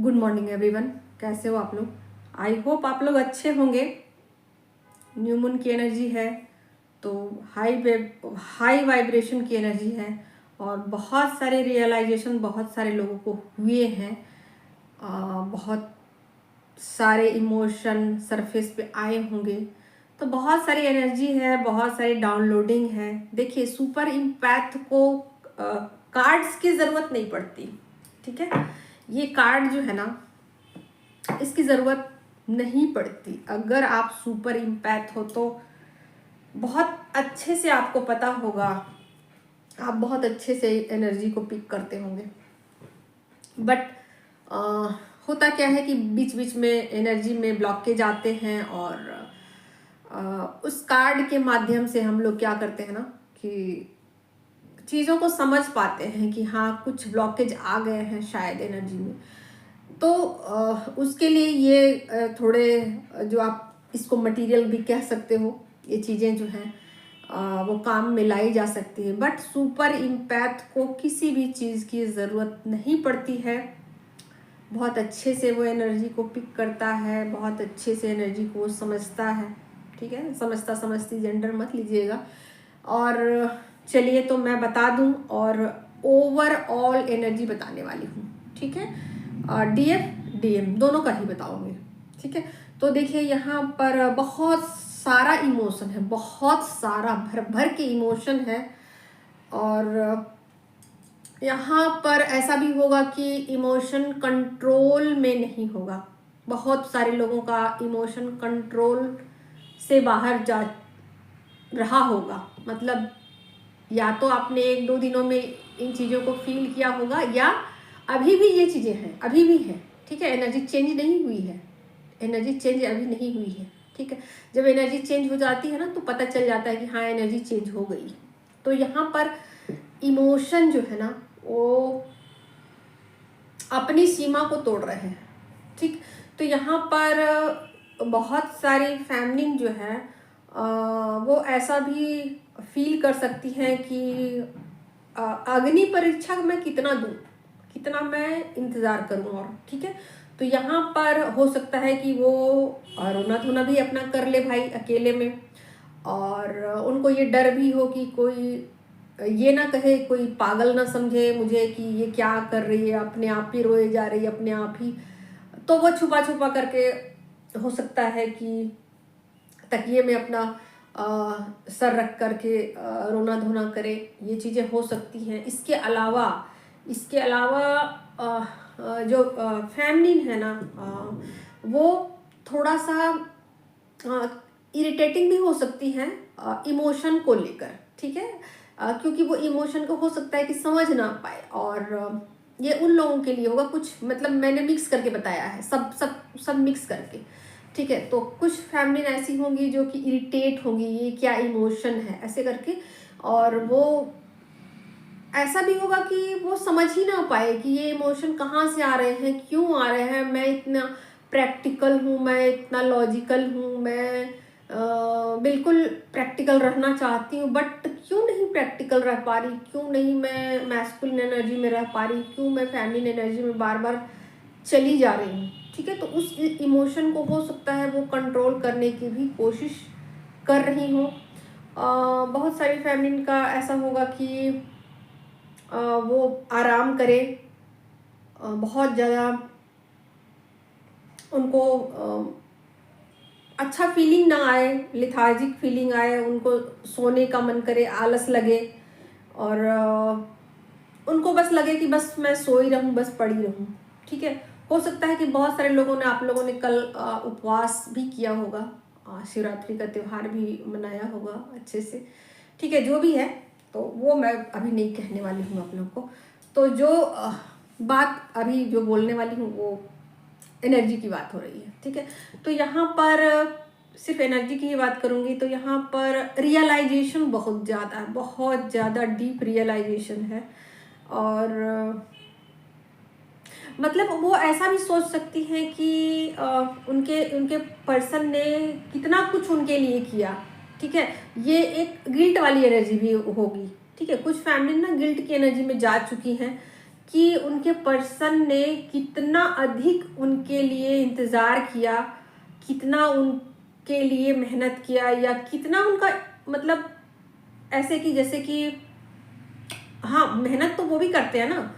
Good morning everyone. कैसे हो आप लोग? आई होप आप लोग अच्छे होंगे। न्यू मून की एनर्जी है तो हाई वाइब्रेशन की एनर्जी है और बहुत सारे रियलाइजेशन बहुत सारे लोगों को हुए हैं। बहुत सारे इमोशन सरफेस पे आए होंगे, तो बहुत सारी एनर्जी है, बहुत सारी डाउनलोडिंग है। देखिए, सुपर इम्पैथ को कार्ड्स की ज़रूरत नहीं पड़ती, ठीक है। ये कार्ड जो है ना, इसकी ज़रूरत नहीं पड़ती। अगर आप सुपर इम्पैथ हो तो बहुत अच्छे से आपको पता होगा, आप बहुत अच्छे से एनर्जी को पिक करते होंगे। बट होता क्या है कि बीच बीच में एनर्जी में ब्लॉकेज आते हैं और उस कार्ड के माध्यम से हम लोग क्या करते हैं ना कि चीज़ों को समझ पाते हैं कि हाँ, कुछ ब्लॉकेज आ गए हैं शायद एनर्जी में। तो उसके लिए ये थोड़े जो आप इसको मटेरियल भी कह सकते हो, ये चीज़ें जो हैं वो काम में लाई जा सकती है। बट सुपर इम्पैथ को किसी भी चीज़ की ज़रूरत नहीं पड़ती है। बहुत अच्छे से वो एनर्जी को पिक करता है, बहुत अच्छे से एनर्जी को समझता है, ठीक है। समझता समझती जेंडर मत लीजिएगा। और चलिए, तो मैं बता दूं और ओवरऑल एनर्जी बताने वाली हूँ, ठीक है। डीएफ डीएम दोनों का ही बताऊंगी, ठीक है। तो देखिए, यहाँ पर बहुत सारा इमोशन है, बहुत सारा भर भर के इमोशन है। और यहाँ पर ऐसा भी होगा कि इमोशन कंट्रोल में नहीं होगा। बहुत सारे लोगों का इमोशन कंट्रोल से बाहर जा रहा होगा। मतलब या तो आपने 1-2 दिनों में इन चीज़ों को फील किया होगा, या अभी भी ये चीज़ें हैं, अभी भी हैं, ठीक है। एनर्जी चेंज नहीं हुई है, एनर्जी चेंज अभी नहीं हुई है, ठीक है। जब एनर्जी चेंज हो जाती है ना, तो पता चल जाता है कि हाँ, एनर्जी चेंज हो गई। तो यहाँ पर इमोशन जो है ना, वो अपनी सीमा को तोड़ रहे हैं, ठीक। तो यहाँ पर बहुत सारी फैमिली जो है वो ऐसा भी फील कर सकती हैं कि अग्नि परीक्षा मैं कितना दूं, कितना मैं इंतज़ार करूं, और ठीक है। तो यहाँ पर हो सकता है कि वो रोना धोना भी अपना कर ले भाई अकेले में, और उनको ये डर भी हो कि कोई ये ना कहे, कोई पागल ना समझे मुझे कि ये क्या कर रही है, अपने आप ही रोए जा रही है, अपने आप ही। तो वो छुपा छुपा करके हो सकता है कि तकिए में अपना सर रख करके रोना धोना करे। ये चीज़ें हो सकती हैं। इसके अलावा जो फेमिनिन है ना, वो थोड़ा सा इरिटेटिंग भी हो सकती हैं इमोशन को लेकर, ठीक है। क्योंकि वो इमोशन को हो सकता है कि समझ ना पाए, और ये उन लोगों के लिए होगा कुछ, मतलब मैंने मिक्स करके बताया है, सब सब सब मिक्स करके, ठीक है। तो कुछ फैमिली ऐसी होंगी जो कि इरिटेट होंगी, ये क्या इमोशन है ऐसे करके, और वो ऐसा भी होगा कि वो समझ ही ना पाए कि ये इमोशन कहाँ से आ रहे हैं, क्यों आ रहे हैं। मैं इतना प्रैक्टिकल हूँ, मैं इतना लॉजिकल हूँ, मैं बिल्कुल प्रैक्टिकल रहना चाहती हूँ, बट क्यों नहीं प्रैक्टिकल रह पा रही, क्यों नहीं मैं मैस्कुलिन एनर्जी में रह पा रही, क्यों मैं फेमिनिन एनर्जी में बार बार चली जा रही हूँ, ठीक है। तो उस इमोशन को हो सकता है वो कंट्रोल करने की भी कोशिश कर रही हूँ। बहुत सारी फेमिनिन का ऐसा होगा कि वो आराम करें, बहुत ज़्यादा उनको अच्छा फीलिंग ना आए, लिथार्जिक फीलिंग आए, उनको सोने का मन करे, आलस लगे, और उनको बस लगे कि बस मैं सोई रहूं, बस पड़ी रहूं, ठीक है। हो सकता है कि बहुत सारे लोगों ने, आप लोगों ने कल उपवास भी किया होगा, शिवरात्रि का त्यौहार भी मनाया होगा अच्छे से, ठीक है। जो भी है, तो वो मैं अभी नहीं कहने वाली हूँ आप लोगों को। तो जो बात अभी जो बोलने वाली हूँ वो एनर्जी की बात हो रही है, ठीक है। तो यहाँ पर सिर्फ एनर्जी की ही बात करूँगी। तो यहाँ पर रियलाइजेशन बहुत ज़्यादा है, बहुत ज़्यादा डीप रियलाइजेशन है, और मतलब वो ऐसा भी सोच सकती हैं कि उनके उनके पर्सन ने कितना कुछ उनके लिए किया, ठीक है। ये एक गिल्ट वाली एनर्जी भी होगी, ठीक है। कुछ फैमिली ना गिल्ट की एनर्जी में जा चुकी हैं कि उनके पर्सन ने कितना अधिक उनके लिए इंतज़ार किया, कितना उनके लिए मेहनत किया, या कितना उनका मतलब ऐसे कि जैसे कि हाँ, मेहनत तो वो भी करते हैं ना।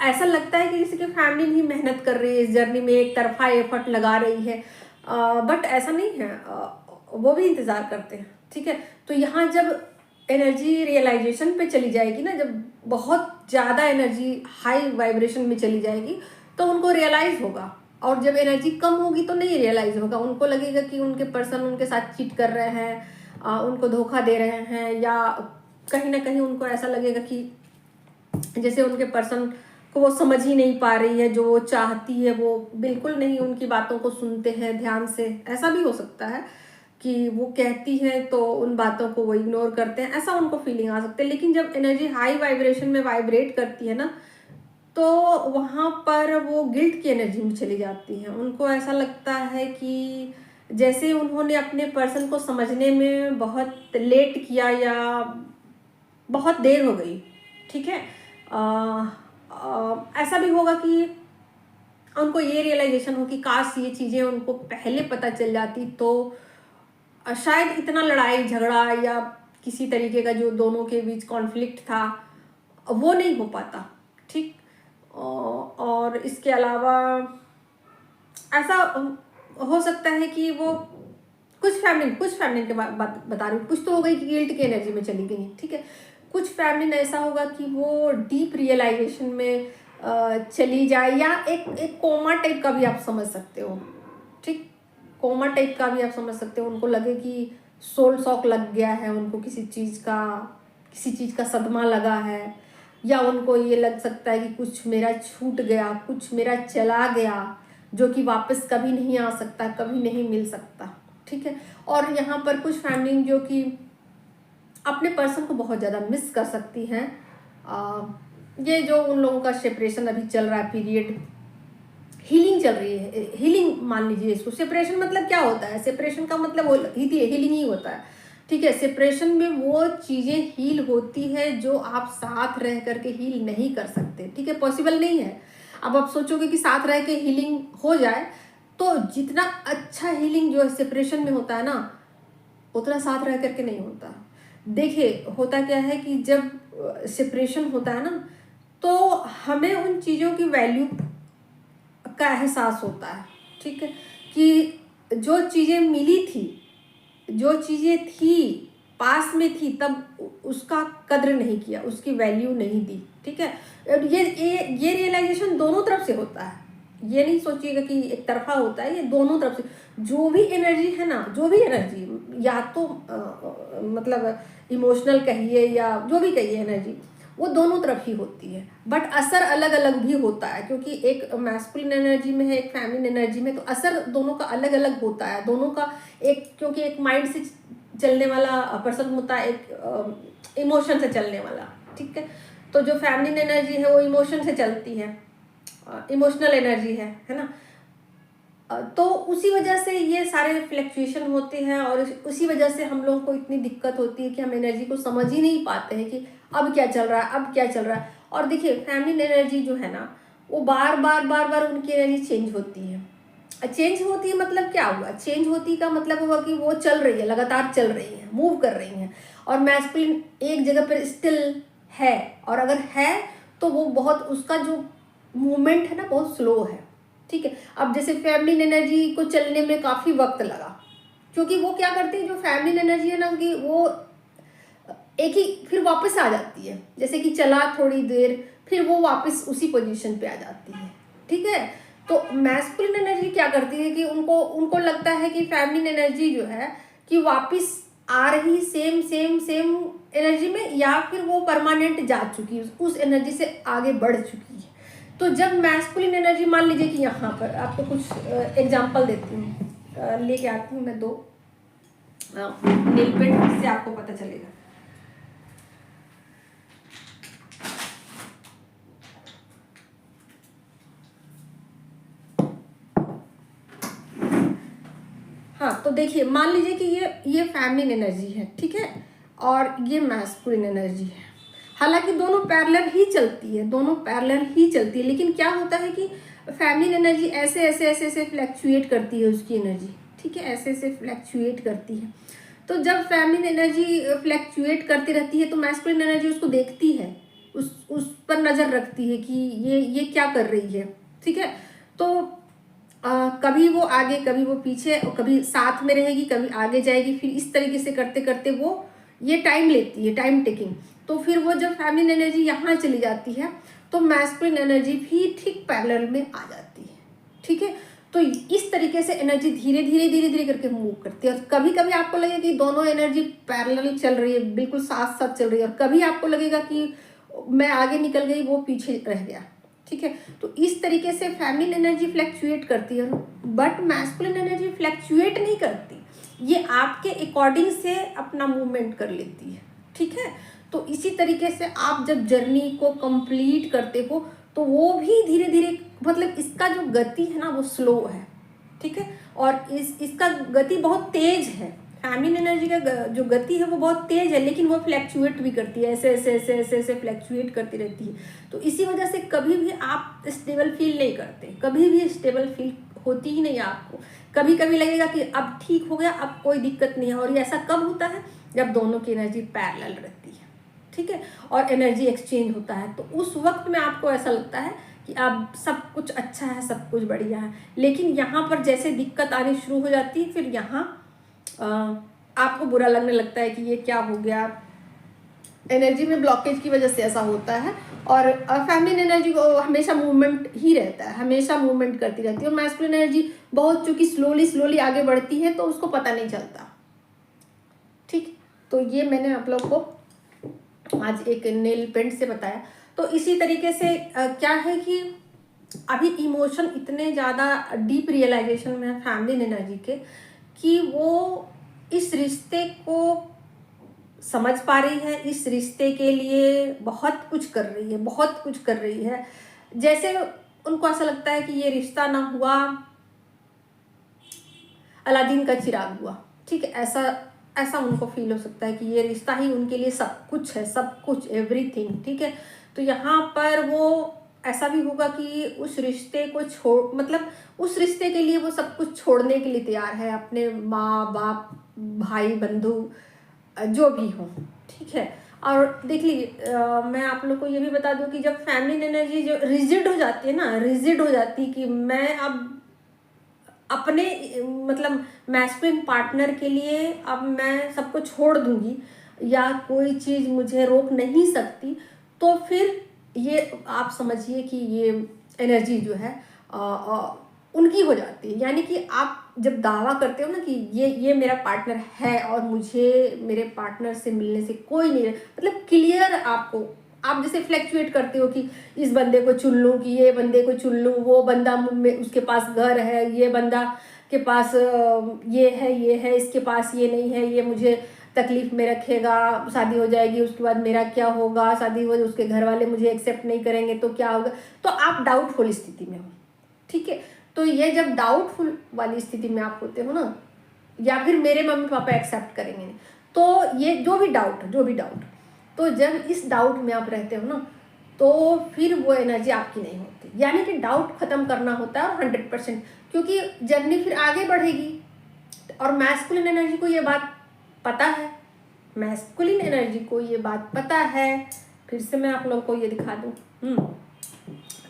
ऐसा लगता है कि जैसे कि फैमिली नहीं मेहनत कर रही है इस जर्नी में, एक तरफा एफर्ट लगा रही है, बट ऐसा नहीं है। वो भी इंतज़ार करते हैं, ठीक है। तो यहाँ जब एनर्जी रियलाइजेशन पे चली जाएगी ना, जब बहुत ज़्यादा एनर्जी हाई वाइब्रेशन में चली जाएगी तो उनको रियलाइज़ होगा, और जब एनर्जी कम होगी तो नहीं रियलाइज़ होगा। उनको लगेगा कि उनके पर्सन उनके साथ चीट कर रहे हैं, उनको धोखा दे रहे हैं, या कहीं ना कहीं उनको ऐसा लगेगा कि जैसे उनके पर्सन को वो समझ ही नहीं पा रही है, जो वो चाहती है वो बिल्कुल नहीं उनकी बातों को सुनते हैं ध्यान से। ऐसा भी हो सकता है कि वो कहती है तो उन बातों को वो इग्नोर करते हैं, ऐसा उनको फीलिंग आ सकती है। लेकिन जब एनर्जी हाई वाइब्रेशन में वाइब्रेट करती है ना, तो वहाँ पर वो गिल्ट की एनर्जी में चली जाती है। उनको ऐसा लगता है कि जैसे उन्होंने अपने पर्सन को समझने में बहुत लेट किया, या बहुत देर हो गई, ठीक है। ऐसा भी होगा कि उनको ये रियलाइजेशन हो कि काश ये चीज़ें उनको पहले पता चल जाती, तो शायद इतना लड़ाई झगड़ा या किसी तरीके का जो दोनों के बीच कॉन्फ्लिक्ट था वो नहीं हो पाता, ठीक। और इसके अलावा ऐसा हो सकता है कि वो कुछ फैमिली के बात बता रही हूँ, कुछ तो हो गई कि गिल्ट की एनर्जी में चली गई, ठीक है। कुछ फैमिली में ऐसा होगा कि वो डीप रियलाइजेशन में चली जाए, या एक कोमा टाइप का भी आप समझ सकते हो, ठीक। कोमा टाइप का भी आप समझ सकते हो। उनको लगे कि सोल शॉक लग गया है, उनको किसी चीज़ का सदमा लगा है, या उनको ये लग सकता है कि कुछ मेरा छूट गया, कुछ मेरा चला गया, जो कि वापस कभी नहीं आ सकता, कभी नहीं मिल सकता, ठीक है। और यहाँ पर कुछ फैमिली जो कि अपने पर्सन को बहुत ज़्यादा मिस कर सकती हैं। ये जो उन लोगों का सेपरेशन अभी चल रहा है पीरियड, हीलिंग चल रही है, हीलिंग मान लीजिए इसको। सेपरेशन मतलब क्या होता है? सेपरेशन का मतलब वो हीलिंग ही होता है, ठीक है। सेपरेशन में वो चीज़ें हील होती है जो आप साथ रह करके हील नहीं कर सकते, ठीक है, पॉसिबल नहीं है। अब आप सोचोगे कि साथ रह के हीलिंग हो जाए, तो जितना अच्छा हीलिंग जो है सेपरेशन में होता है ना, उतना साथ रह करके नहीं होता। देखिए होता क्या है कि जब सेपरेशन होता है ना, तो हमें उन चीज़ों की वैल्यू का एहसास होता है, ठीक है, कि जो चीज़ें मिली थी, जो चीज़ें थी पास में थी, तब उसका कद्र नहीं किया, उसकी वैल्यू नहीं दी, ठीक है। ये रियलाइजेशन दोनों तरफ से होता है। ये नहीं सोचिएगा कि एक तरफा होता है, ये दोनों तरफ से। जो भी एनर्जी है ना, जो भी एनर्जी, या तो मतलब इमोशनल कहिए या जो भी कहिए एनर्जी, वो दोनों तरफ ही होती है, बट असर अलग अलग भी होता है, क्योंकि एक मैस्कुलिन एनर्जी में है, एक फेमिनिन एनर्जी में, तो असर दोनों का अलग अलग होता है। दोनों का क्योंकि एक माइंड से चलने वाला पर्सन होता है, एक इमोशन से चलने वाला, ठीक है। तो जो फेमिनिन एनर्जी है वो इमोशन से चलती है, इमोशनल एनर्जी है ना। तो उसी वजह से ये सारे फ्लक्चुएशन होते हैं, और उसी वजह से हम लोगों को इतनी दिक्कत होती है कि हम एनर्जी को समझ ही नहीं पाते हैं कि अब क्या चल रहा है, अब क्या चल रहा है। और देखिए फेमिनिन एनर्जी जो है ना, वो बार बार उनकी एनर्जी चेंज होती है। चेंज होती है मतलब क्या हुआ? चेंज होती का मतलब हुआ कि वो चल रही है, लगातार चल रही है, मूव कर रही हैं। और मैस्कुलिन एक जगह पर स्टिल है, और अगर है तो वो बहुत, उसका जो मूवमेंट है ना बहुत स्लो है, ठीक है। अब जैसे फेमिनिन एनर्जी को चलने में काफ़ी वक्त लगा, क्योंकि वो क्या करती है, जो फेमिनिन एनर्जी है ना, कि वो एक ही फिर वापस आ जाती है। जैसे कि चला थोड़ी देर, फिर वो वापस उसी पोजीशन पे आ जाती है, ठीक है। तो मैस्कुलिन एनर्जी क्या करती है कि उनको लगता है कि फेमिनिन एनर्जी जो है कि वापस आ रही सेम सेम सेम एनर्जी में, या फिर वो परमानेंट जा चुकी है, उस एनर्जी से आगे बढ़ चुकी है। तो जब मैस्कुलिन एनर्जी, मान लीजिए कि यहाँ पर आपको कुछ एग्जांपल देती हूँ, लेके आती हूँ मैं 2 नेल पेंट, इससे आपको पता चलेगा। हाँ, तो देखिए मान लीजिए कि ये फेमिनिन एनर्जी है, ठीक है, और ये मैस्कुलिन एनर्जी है। हालांकि दोनों पैरेलल ही चलती है, दोनों पैरेलल ही चलती है, लेकिन क्या होता है कि फैमिली एनर्जी ऐसे ऐसे ऐसे ऐसे फ्लैक्चुएट करती है उसकी एनर्जी, ठीक है, ऐसे ऐसे फ्लैक्चुएट करती है। तो जब फैमिली एनर्जी फ्लैक्चुएट करती रहती है तो मैस्कुलिन एनर्जी उसको देखती है, उस पर नज़र रखती है कि ये क्या कर रही है, ठीक है। तो कभी वो आगे, कभी वो पीछे, और कभी साथ में रहेगी, कभी आगे जाएगी, फिर इस तरीके से करते करते वो ये टाइम लेती है, टाइम टेकिंग। तो फिर वो जब फैमिली एनर्जी यहाँ चली जाती है तो मैस्कुलिन एनर्जी भी ठीक पैरेलल में आ जाती है, ठीक है। तो इस तरीके से एनर्जी धीरे धीरे धीरे धीरे करके मूव करती है। और कभी कभी आपको लगेगा कि दोनों एनर्जी पैरेलल चल रही है, बिल्कुल साथ साथ चल रही है, और कभी आपको लगेगा कि मैं आगे निकल गई, वो पीछे रह गया, ठीक है। तो इस तरीके से फैमिली एनर्जी फ्लैक्चुएट करती है, बट मैस्कुलिन एनर्जी फ्लैक्चुएट नहीं करती, ये आपके अकॉर्डिंग से अपना मूवमेंट कर लेती है, ठीक है। तो इसी तरीके से आप जब जर्नी को कंप्लीट करते हो तो वो भी धीरे धीरे, मतलब इसका जो गति है ना वो स्लो है, ठीक है, और इसका गति बहुत तेज है। फैमिलीन एनर्जी का जो गति है वो बहुत तेज है, लेकिन वो फ्लैक्चुएट भी करती है, ऐसे ऐसे ऐसे ऐसे ऐसे फ्लैक्चुएट करती रहती है। तो इसी वजह से कभी भी आप स्टेबल फील नहीं करते, कभी भी स्टेबल फील होती ही नहीं आपको। कभी कभी लगेगा कि अब ठीक हो गया, अब कोई दिक्कत नहीं है, और ये ऐसा कब होता है जब दोनों की एनर्जी पैरेलल रहती है, ठीक है, और एनर्जी एक्सचेंज होता है। तो उस वक्त में आपको ऐसा लगता है कि अब सब कुछ अच्छा है, सब कुछ बढ़िया है। लेकिन यहाँ पर जैसे दिक्कत आनी शुरू हो जाती है, फिर यहाँ आपको बुरा लगने लगता है कि ये क्या हो गया, एनर्जी में ब्लॉकेज की वजह से ऐसा होता है। और फैमिलीन एनर्जी को हमेशा मूवमेंट ही रहता है, हमेशा मूवमेंट करती रहती है, और मैस्कुलिन एनर्जी बहुत चूंकि स्लोली स्लोली आगे बढ़ती है तो उसको पता नहीं चलता, ठीक। तो ये मैंने आप लोग को आज एक नेल पेंट से बताया। तो इसी तरीके से क्या है कि अभी इमोशन इतने ज़्यादा डीप रियलाइजेशन में है फैमिलीन एनर्जी के, कि वो इस रिश्ते को समझ पा रही है, इस रिश्ते के लिए बहुत कुछ कर रही है, बहुत कुछ कर रही है। जैसे उनको ऐसा लगता है कि ये रिश्ता ना हुआ अलादीन का चिराग हुआ, ठीक है, ऐसा ऐसा उनको फील हो सकता है कि ये रिश्ता ही उनके लिए सब कुछ है, सब कुछ, एवरीथिंग, ठीक है। तो यहाँ पर वो ऐसा भी होगा कि उस रिश्ते को छोड़, मतलब उस रिश्ते के लिए वो सब कुछ छोड़ने के लिए तैयार है, अपने माँ बाप, भाई बंधु, जो भी हो, ठीक है। और देख लीजिए, मैं आप लोग को ये भी बता दूं कि जब फैमिली एनर्जी जो रिजिड हो जाती है ना, रिजिड हो जाती है कि मैं अब अपने, मतलब मैस्कुलिन पार्टनर के लिए अब मैं सबको छोड़ दूंगी, या कोई चीज़ मुझे रोक नहीं सकती, तो फिर ये आप समझिए कि ये एनर्जी जो है उनकी हो जाती है। यानी कि आप जब दावा करते हो ना कि ये मेरा पार्टनर है और मुझे मेरे पार्टनर से मिलने से कोई नहीं, मतलब क्लियर आपको, आप जैसे फ्लैक्चुएट करते हो कि इस बंदे को चुन लूँ, कि ये बंदे को चुन लूँ, वो बंदा में उसके पास घर है, ये बंदा के पास ये है, इसके पास ये नहीं है, ये मुझे तकलीफ में रखेगा, शादी हो जाएगी उसके बाद मेरा क्या होगा, शादी हो उसके घर वाले मुझे एक्सेप्ट नहीं करेंगे तो क्या होगा। तो आप डाउटफुल स्थिति में हो, ठीक है। तो ये जब डाउटफुल वाली स्थिति में आप होते हो ना, या फिर मेरे मम्मी पापा एक्सेप्ट करेंगे नहीं, तो ये जो भी डाउट, तो जब इस डाउट में आप रहते हो ना, तो फिर वो एनर्जी आपकी नहीं होती। यानी कि डाउट खत्म करना होता है 100%, क्योंकि जर्नी फिर आगे बढ़ेगी। और मैस्कुलिन एनर्जी को ये बात पता है, मैस्कुलिन एनर्जी को ये बात पता है। फिर से मैं आप लोगों को ये दिखा दूँ,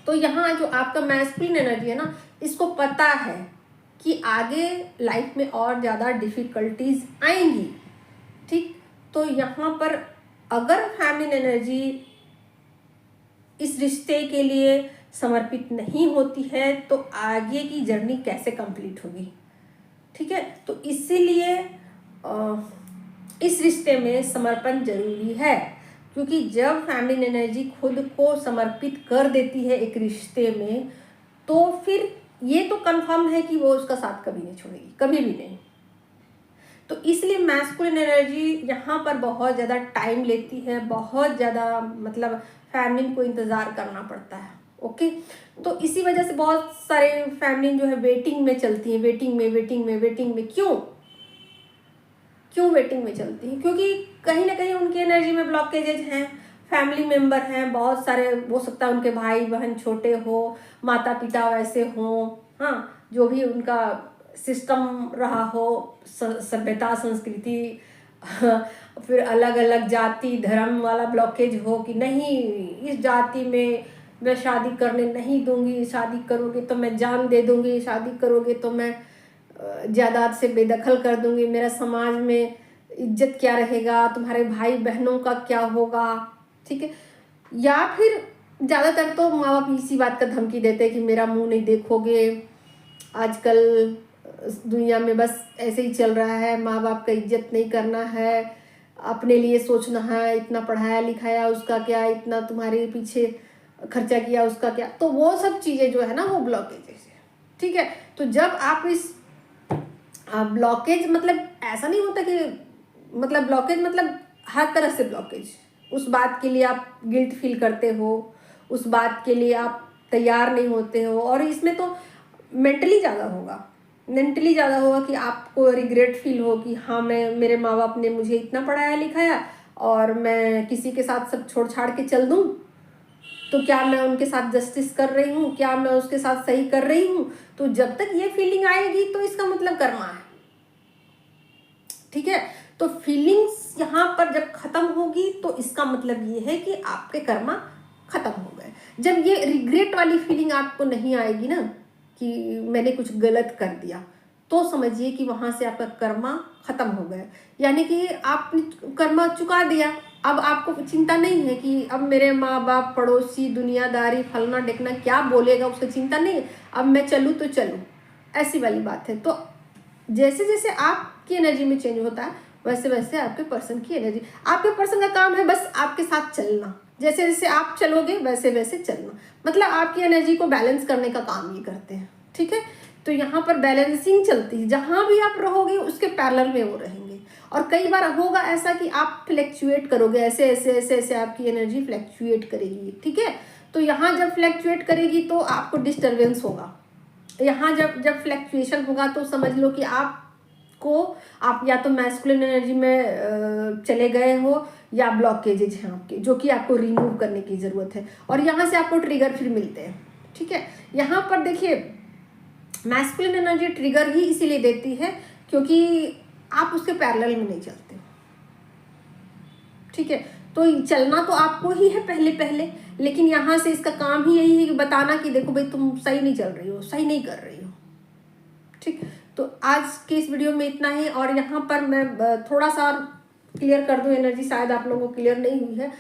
तो यहाँ जो आपका मैस्कुलिन एनर्जी है ना, इसको पता है कि आगे लाइफ में और ज़्यादा डिफ़िकल्टीज आएंगी, ठीक। तो यहाँ पर अगर फैमिलीन एनर्जी इस रिश्ते के लिए समर्पित नहीं होती है तो आगे की जर्नी कैसे कंप्लीट होगी, ठीक है। तो इसीलिए इस रिश्ते में समर्पण जरूरी है, क्योंकि जब फैमिलीन एनर्जी खुद को समर्पित कर देती है एक रिश्ते में, तो फिर ये तो कंफर्म है कि वो उसका साथ कभी नहीं छोड़ेगी, कभी भी नहीं। तो इसलिए मैस्कुलिन एनर्जी यहाँ पर बहुत ज़्यादा टाइम लेती है, बहुत ज़्यादा, मतलब फैमिलीन को इंतज़ार करना पड़ता है, ओके। तो इसी वजह से बहुत सारे फैमिलीन जो है वेटिंग में चलती है, वेटिंग में। क्यों वेटिंग में चलती है? क्योंकि कहीं ना कहीं उनकी एनर्जी में ब्लॉकेजेज हैं, फैमिली मेम्बर हैं बहुत सारे, हो सकता है उनके भाई बहन छोटे हो, माता पिता वैसे हों, हाँ, जो भी उनका सिस्टम रहा हो, सभ्यता संस्कृति, फिर अलग अलग जाति धर्म वाला ब्लॉकेज हो कि नहीं इस जाति में मैं शादी करने नहीं दूंगी, शादी करोगे तो मैं जान दे दूंगी, शादी करोगे तो मैं जायदाद से बेदखल कर दूंगी, मेरा समाज में इज्जत क्या रहेगा, तुम्हारे भाई बहनों का क्या होगा, ठीक है। या फिर ज़्यादातर तो माँ बाप इसी बात का धमकी देते हैं कि मेरा मुंह नहीं देखोगे, आजकल दुनिया में बस ऐसे ही चल रहा है, माँ बाप का इज्जत नहीं करना है, अपने लिए सोचना है, इतना पढ़ाया लिखाया उसका क्या, इतना तुम्हारे पीछे खर्चा किया उसका क्या, तो वो सब चीज़ें जो है ना वो ब्लॉकेजेस है, ठीक है। तो जब आप इस ब्लॉकेज, मतलब ऐसा नहीं होता कि मतलब ब्लॉकेज मतलब हर तरह से ब्लॉकेज, उस बात के लिए आप गिल्ट फील करते हो, उस बात के लिए आप तैयार नहीं होते हो, और इसमें तो मेंटली ज़्यादा होगा कि आपको रिग्रेट फील हो कि हाँ मैं, मेरे माँ बाप ने मुझे इतना पढ़ाया लिखाया और मैं किसी के साथ सब छोड़ छाड़ के चल दूँ, तो क्या मैं उनके साथ जस्टिस कर रही हूँ, क्या मैं उसके साथ सही कर रही हूँ। तो जब तक ये फीलिंग आएगी तो इसका मतलब कर्मा है, ठीक है। तो फीलिंग्स यहाँ पर जब खत्म होगी तो इसका मतलब ये है कि आपके कर्मा खत्म हो गए। जब ये रिग्रेट वाली फीलिंग आपको नहीं आएगी ना कि मैंने कुछ गलत कर दिया, तो समझिए कि वहाँ से आपका कर्मा खत्म हो गया, यानी कि आपने कर्मा चुका दिया। अब आपको चिंता नहीं है कि अब मेरे माँ बाप पड़ोसी दुनियादारी फलना देखना क्या बोलेगा, उसका चिंता नहीं है, अब मैं चलूँ तो चलूँ, ऐसी वाली बात है। तो जैसे जैसे आपकी एनर्जी में चेंज होता है वैसे वैसे आपके पर्सन की एनर्जी, आपके पर्सन का काम है बस आपके साथ चलना, जैसे जैसे आप चलोगे वैसे वैसे चलना, मतलब आपकी एनर्जी को बैलेंस करने का काम ये करते हैं, ठीक है। तो यहाँ पर बैलेंसिंग चलती है, जहाँ भी आप रहोगे उसके पैरेलल में वो रहेंगे। और कई बार होगा ऐसा कि आप फ्लैक्चुएट करोगे, ऐसे ऐसे ऐसे ऐसे आपकी एनर्जी फ्लैक्चुएट करेगी, ठीक है। तो यहाँ जब फ्लैक्चुएट करेगी तो आपको डिस्टर्बेंस होगा, यहाँ जब फ्लैक्चुएशन होगा तो समझ लो कि आप या तो मैस्कुलिन एनर्जी में चले गए हो या ब्लॉकेजेज हैं आपके, जो कि आपको रिमूव करने की ज़रूरत है, और यहाँ से आपको ट्रिगर फिर मिलते हैं, ठीक है। यहाँ पर देखिए मैस्कुलिन एनर्जी ट्रिगर ही इसीलिए देती है क्योंकि आप उसके पैरेलल में नहीं चलते, ठीक है। तो चलना तो आपको ही है पहले, लेकिन यहाँ से इसका काम ही यही है कि बताना कि देखो भाई तुम सही नहीं चल रही हो, सही नहीं कर रही हो, ठीक। तो आज के इस वीडियो में इतना ही, और यहाँ पर मैं थोड़ा सा क्लियर कर दूँ, एनर्जी शायद आप लोगों को क्लियर नहीं हुई है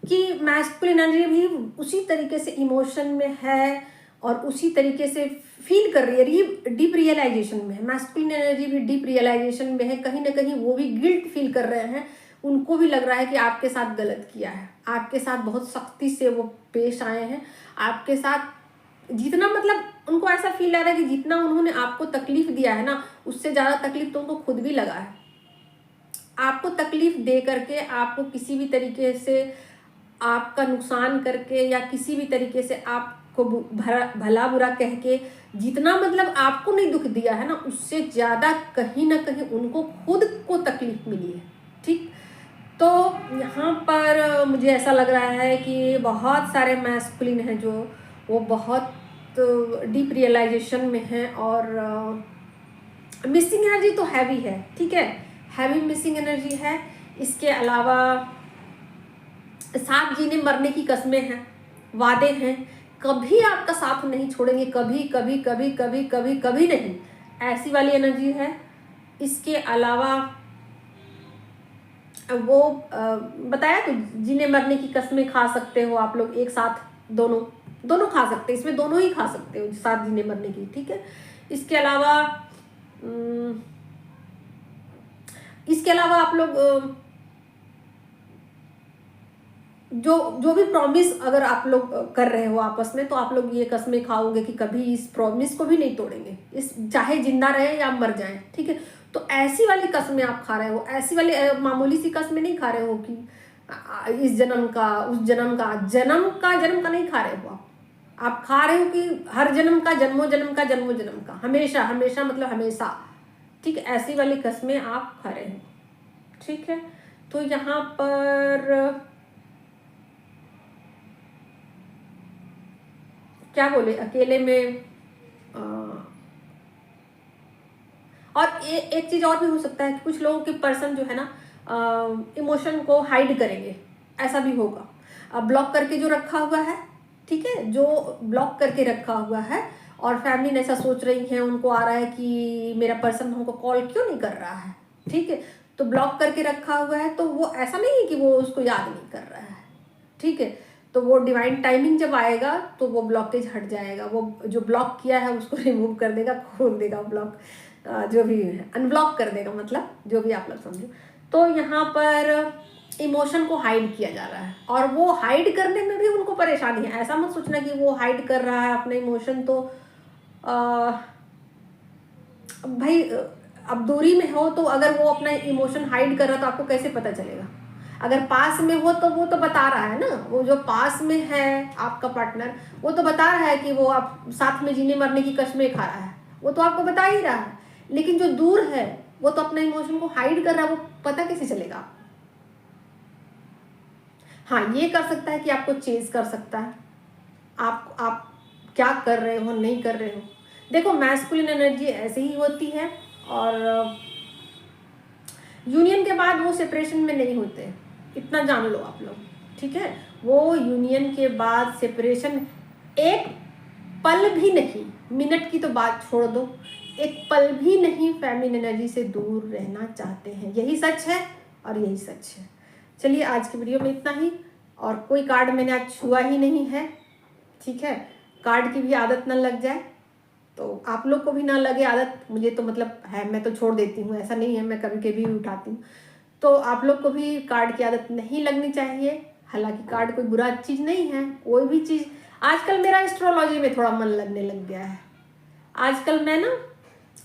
कि मैस्कुलिन एनर्जी भी उसी तरीके से इमोशन में है और उसी तरीके से फील कर रही है, डीप रियलाइजेशन में है। मैस्कुलिन एनर्जी भी डीप रियलाइजेशन में है, कहीं ना कहीं वो भी गिल्ट फील कर रहे हैं, उनको भी लग रहा है कि आपके साथ गलत किया है, आपके साथ बहुत सख्ती से वो पेश आए हैं, आपके साथ जितना मतलब उनको ऐसा फील आ रहा है कि जितना उन्होंने आपको तकलीफ दिया है ना, उससे ज़्यादा तकलीफ तो उनको खुद भी लगा है। आपको तकलीफ दे करके, आपको किसी भी तरीके से आपका नुकसान करके या किसी भी तरीके से आपको भला बुरा कह के जितना मतलब आपको नहीं दुख दिया है ना, उससे ज़्यादा कहीं ना कहीं उनको खुद को तकलीफ मिली है, ठीक। तो यहाँ पर मुझे ऐसा लग रहा है कि बहुत सारे मैस्कुलिन हैं जो वो बहुत डीप रियलाइजेशन में है, और मिसिंग एनर्जी तो हैवी है, ठीक है, हैवी मिसिंग एनर्जी है। इसके अलावा साथ जीने मरने की कस्में हैं, वादे हैं, कभी आपका साथ नहीं छोड़ेंगे, कभी कभी कभी कभी कभी कभी नहीं, ऐसी वाली एनर्जी है। इसके अलावा वो बताया तो जीने मरने की कस्में खा सकते हो आप लोग एक साथ, दोनों खा सकते हैं, इसमें दोनों ही खा सकते हो साथ जीने मरने की, ठीक है। इसके अलावा आप लोग जो भी प्रॉमिस अगर आप लोग कर रहे हो आपस में, तो आप लोग ये कस्में खाओगे कि कभी इस प्रॉमिस को भी नहीं तोड़ेंगे, इस चाहे जिंदा रहे या मर जाए, ठीक है। तो ऐसी वाली कस्में आप खा रहे हो, ऐसी वाली मामूली सी कस्में नहीं खा रहे हो कि इस जन्म का उस जन्म का जन्म का नहीं खा रहे हो आप खा रहे हो कि हर जन्म का, जन्मों जन्म का, हमेशा हमेशा मतलब हमेशा, ठीक है, ऐसी वाली कस्में आप खा रहे हो, ठीक है। तो यहाँ पर क्या बोले, अकेले में और एक चीज़ और भी हो सकता है कि कुछ लोगों के पर्सन जो है ना इमोशन को हाइड करेंगे, ऐसा भी होगा। ब्लॉक करके जो रखा हुआ है, ठीक है, जो ब्लॉक करके रखा हुआ है और फैमिली ने ऐसा सोच रही है, उनको आ रहा है कि मेरा पर्सन हमको कॉल क्यों नहीं कर रहा है, ठीक है, तो ब्लॉक करके रखा हुआ है, तो वो ऐसा नहीं है कि वो उसको याद नहीं कर रहा है, ठीक है, तो वो डिवाइन टाइमिंग जब आएगा तो वो ब्लॉकेज हट जाएगा, वो जो ब्लॉक किया है उसको रिमूव कर देगा, खोल देगा ब्लॉक, जो भी अनब्लॉक कर देगा, मतलब जो भी आप लोग समझो। तो यहाँ पर इमोशन को हाइड किया जा रहा है और वो हाइड करने में भी उनको परेशानी है। ऐसा मत सोचना कि वो हाइड कर रहा है अपने इमोशन, तो भाई अब दूरी में हो तो अगर वो अपना इमोशन हाइड कर रहा है तो आपको कैसे पता चलेगा? अगर पास में हो तो वो तो बता रहा है ना, वो जो पास में है आपका पार्टनर वो तो बता रहा है कि वो आप साथ में जीने मरने की कस्में खा रहा है, वो तो आपको बता ही रहा है। लेकिन जो दूर है वो तो अपने इमोशन को हाइड कर रहा है, वो पता कैसे चलेगा? हाँ, ये कर सकता है कि आपको चेज कर सकता है, आप क्या कर रहे हो नहीं कर रहे हो। देखो, मैस्कुलिन एनर्जी ऐसे ही होती है और यूनियन के बाद वो सेपरेशन में नहीं होते, इतना जान लो आप लोग, ठीक है। वो यूनियन के बाद सेपरेशन एक पल भी नहीं, मिनट की तो बात छोड़ दो, एक पल भी नहीं फेमिनिन एनर्जी से दूर रहना चाहते हैं। यही सच है और यही सच है। चलिए, आज की वीडियो में इतना ही। और कोई कार्ड मैंने आज छुआ ही नहीं है, ठीक है, कार्ड की भी आदत ना लग जाए, तो आप लोग को भी ना लगे आदत, मुझे तो मतलब है, मैं तो छोड़ देती हूँ, ऐसा नहीं है, मैं कभी कभी उठाती हूँ, तो आप लोग को भी कार्ड की आदत नहीं लगनी चाहिए। हालांकि कार्ड कोई बुरा चीज़ नहीं है, कोई भी चीज़। आजकल मेरा एस्ट्रोलॉजी में थोड़ा मन लगने लग गया है आजकल, मैं ना,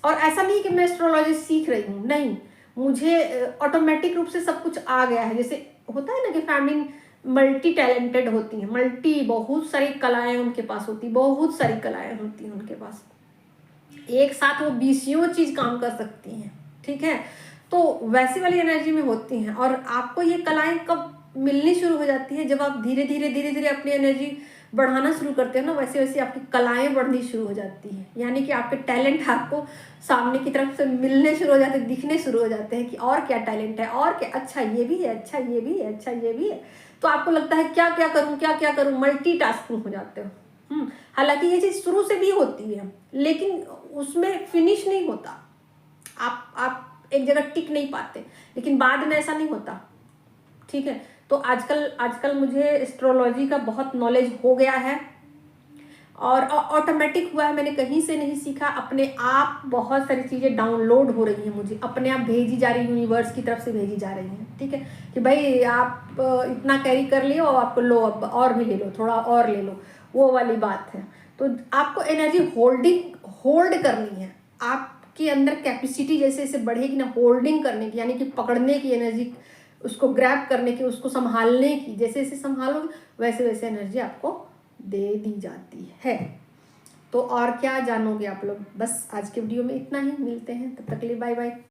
और ऐसा नहीं कि मैं एस्ट्रोलॉजी सीख रही हूँ, नहीं, मुझे ऑटोमेटिक रूप से सब कुछ आ गया है। जैसे होता है ना कि फैमिली मल्टी टैलेंटेड होती है, बहुत सारी कलाएं उनके पास होती, बहुत सारी कलाएं होती हैं उनके पास, एक साथ वो 20 चीज काम कर सकती हैं, ठीक है, तो वैसी वाली एनर्जी में होती हैं। और आपको ये कलाएं कब मिलनी शुरू हो जाती है? जब आप धीरे धीरे अपनी एनर्जी बढ़ाना शुरू करते हो ना, वैसे वैसे आपकी कलाएं बढ़नी शुरू हो जाती हैं, यानी कि आपके टैलेंट आपको सामने की तरफ से मिलने शुरू हो जाते हैं, दिखने शुरू हो जाते हैं कि और क्या टैलेंट है, और क्या, अच्छा ये भी है, अच्छा ये भी है, अच्छा ये भी है, तो आपको लगता है क्या क्या करूँ, मल्टीटास्किंग हो जाते हो। हालांकि ये चीज़ शुरू से भी होती है, लेकिन उसमें फिनिश नहीं होता, आप एक जगह टिक नहीं पाते, लेकिन बाद में ऐसा नहीं होता, ठीक है। तो आजकल मुझे एस्ट्रोलॉजी का बहुत नॉलेज हो गया है और ऑटोमेटिक हुआ है, मैंने कहीं से नहीं सीखा, अपने आप बहुत सारी चीज़ें डाउनलोड हो रही हैं, मुझे अपने आप भेजी जा रही, यूनिवर्स की तरफ से भेजी जा रही हैं, ठीक है, कि भाई आप इतना कैरी कर लियो, आपको लो, अब और भी ले लो, थोड़ा और ले लो, वो वाली बात है। तो आपको एनर्जी होल्ड करनी है, आपके अंदर कैपेसिटी जैसे जैसे बढ़ेगी ना होल्डिंग करने की, यानी कि पकड़ने की एनर्जी, उसको ग्रैब करने की, उसको संभालने की, जैसे जैसे संभालोगे वैसे वैसे एनर्जी आपको दे दी जाती है। तो और क्या जानोगे आप लोग? बस आज के वीडियो में इतना ही, मिलते हैं, तब तक के लिए बाय बाय।